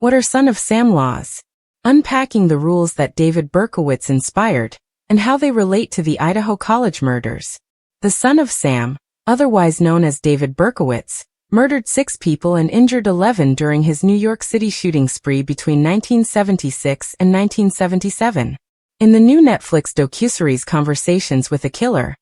What are Son of Sam laws? Unpacking the rules that David Berkowitz inspired, and how they relate to the Idaho college murders. The son of Sam, otherwise known as David Berkowitz, murdered 6 people and injured 11 during his New York City shooting spree between 1976 and 1977. In the new Netflix docuseries Conversations with a Killer,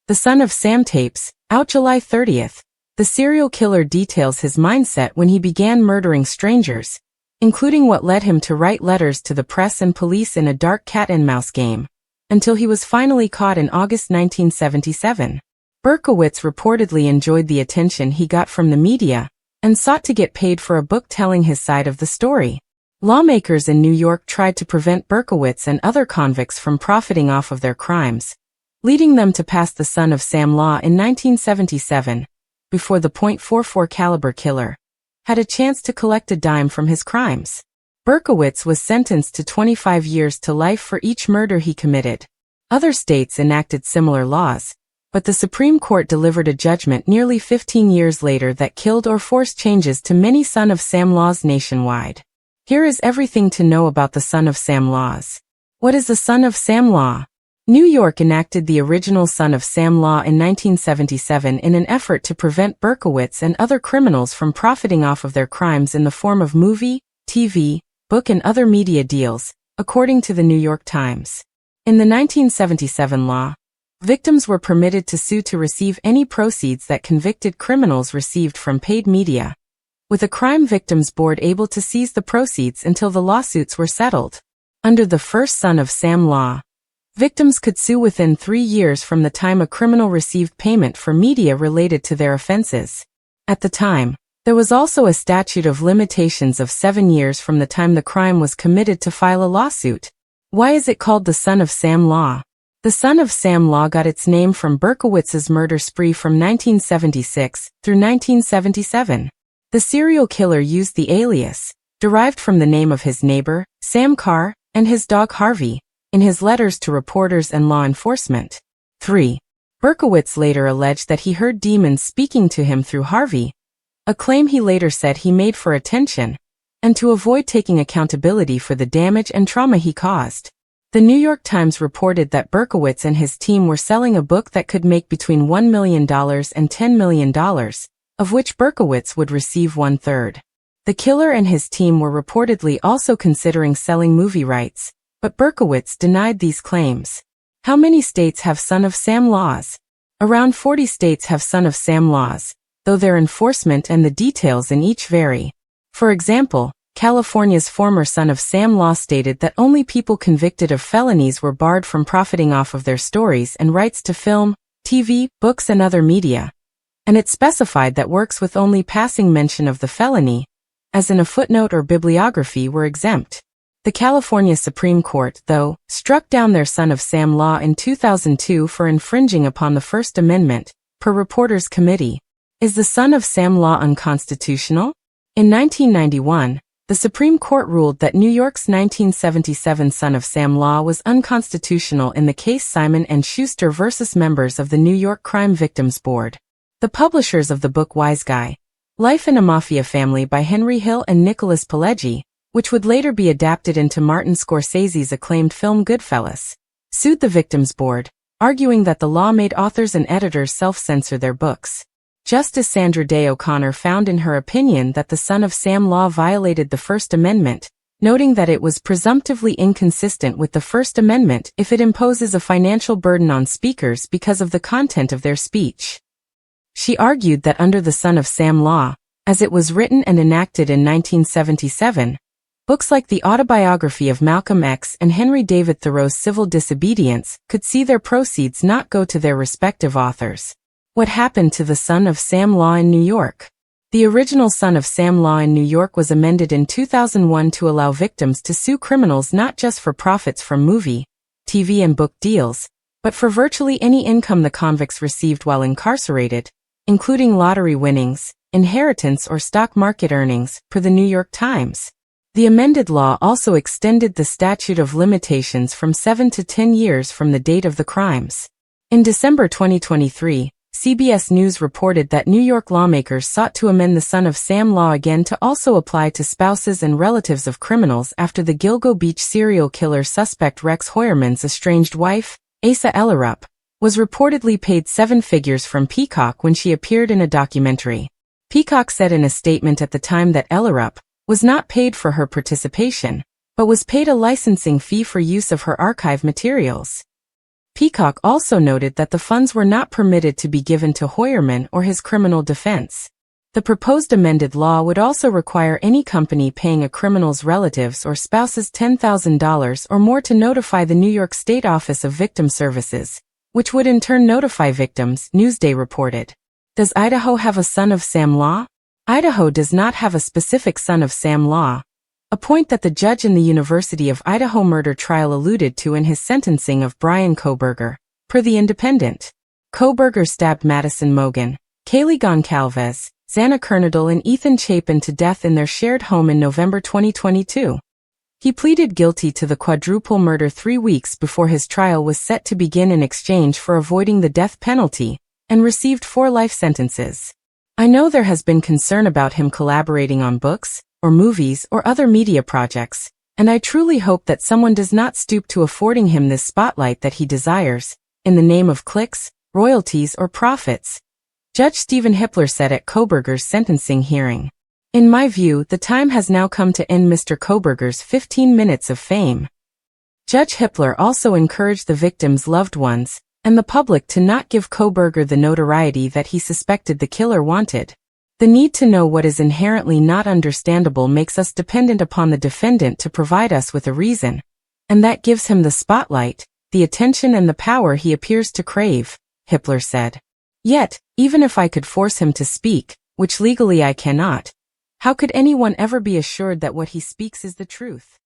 The Son of Sam tapes, out July 30th, the serial killer details his mindset when he began murdering strangers, including what led him to write letters to the press and police in a dark cat-and-mouse game, until he was finally caught in August 1977. Berkowitz reportedly enjoyed the attention he got from the media, and sought to get paid for a book telling his side of the story. Lawmakers in New York tried to prevent Berkowitz and other convicts from profiting off of their crimes, leading them to pass the Son of Sam law in 1977, before the .44 caliber killer had a chance to collect a dime from his crimes. Berkowitz was sentenced to 25 years to life for each murder he committed. Other states enacted similar laws, but the Supreme Court delivered a judgment nearly 15 years later that killed or forced changes to many Son of Sam laws nationwide. Here is everything to know about the Son of Sam laws. What is the Son of Sam law? New York enacted the original Son of Sam law in 1977 in an effort to prevent Berkowitz and other criminals from profiting off of their crimes in the form of movie, TV, book and other media deals, according to the New York Times. In the 1977 law, victims were permitted to sue to receive any proceeds that convicted criminals received from paid media, with a crime victims board able to seize the proceeds until the lawsuits were settled. Under the first Son of Sam law, victims could sue within 3 years from the time a criminal received payment for media related to their offenses. At the time, there was also a statute of limitations of 7 years from the time the crime was committed to file a lawsuit. Why is it called the Son of Sam law? The Son of Sam law got its name from Berkowitz's murder spree from 1976 through 1977. The serial killer used the alias, derived from the name of his neighbor, Sam Carr, and his dog Harvey, in his letters to reporters and law enforcement. 3. Berkowitz later alleged that he heard demons speaking to him through Harvey, a claim he later said he made for attention, and to avoid taking accountability for the damage and trauma he caused. The New York Times reported that Berkowitz and his team were selling a book that could make between $1 million and $10 million, of which Berkowitz would receive 1/3. The killer and his team were reportedly also considering selling movie rights, but Berkowitz denied these claims. How many states have Son of Sam laws? Around 40 states have Son of Sam laws, though their enforcement and the details in each vary. For example, California's former Son of Sam law stated that only people convicted of felonies were barred from profiting off of their stories and rights to film, TV, books and other media. And it specified that works with only passing mention of the felony, as in a footnote or bibliography, were exempt. The California Supreme Court, though, struck down their Son of Sam law in 2002 for infringing upon the First Amendment, per Reporters Committee. Is the Son of Sam law unconstitutional? In 1991, the Supreme Court ruled that New York's 1977 Son of Sam law was unconstitutional in the case Simon & Schuster versus members of the New York Crime Victims Board. The publishers of the book Wise Guy, Life in a Mafia Family by Henry Hill and Nicholas Pileggi, which would later be adapted into Martin Scorsese's acclaimed film Goodfellas, sued the Victims Board, arguing that the law made authors and editors self-censor their books. Justice Sandra Day O'Connor found in her opinion that the Son of Sam law violated the First Amendment, noting that it was presumptively inconsistent with the First Amendment if it imposes a financial burden on speakers because of the content of their speech. She argued that under the Son of Sam law, as it was written and enacted in 1977, books like the autobiography of Malcolm X and Henry David Thoreau's Civil Disobedience could see their proceeds not go to their respective authors. What happened to the Son of Sam law in New York? The original Son of Sam law in New York was amended in 2001 to allow victims to sue criminals not just for profits from movie, TV and book deals, but for virtually any income the convicts received while incarcerated, including lottery winnings, inheritance or stock market earnings, per the New York Times. The amended law also extended the statute of limitations from 7 to 10 years from the date of the crimes. In December 2023, CBS News reported that New York lawmakers sought to amend the Son of Sam law again to also apply to spouses and relatives of criminals after the Gilgo Beach serial killer suspect Rex Hoyerman's estranged wife, Asa Ellerup, was reportedly paid seven figures from Peacock when she appeared in a documentary. Peacock said in a statement at the time that Ellerup was not paid for her participation, but was paid a licensing fee for use of her archive materials. Peacock also noted that the funds were not permitted to be given to Hoyerman or his criminal defense. The proposed amended law would also require any company paying a criminal's relatives or spouses $10,000 or more to notify the New York State Office of Victim Services, which would in turn notify victims, Newsday reported. Does Idaho have a Son of Sam law? Idaho does not have a specific Son of Sam law, a point that the judge in the University of Idaho murder trial alluded to in his sentencing of Brian Kohberger, per The Independent. Kohberger stabbed Madison Mogen, Kaylee Goncalves, Xana Kernadal and Ethan Chapin to death in their shared home in November 2022. He pleaded guilty to the quadruple murder 3 weeks before his trial was set to begin in exchange for avoiding the death penalty, and received 4 life sentences. I know there has been concern about him collaborating on books, or movies or other media projects, and I truly hope that someone does not stoop to affording him this spotlight that he desires, in the name of clicks, royalties or profits. Judge Stephen Hippler said at Kohberger's sentencing hearing. In my view, the time has now come to end Mr. Kohberger's 15 minutes of fame. Judge Hippler also encouraged the victims' loved ones and the public to not give Kohberger the notoriety that he suspected the killer wanted. The need to know what is inherently not understandable makes us dependent upon the defendant to provide us with a reason, and that gives him the spotlight, the attention and the power he appears to crave, Hippler said. Yet, even if I could force him to speak, which legally I cannot, how could anyone ever be assured that what he speaks is the truth?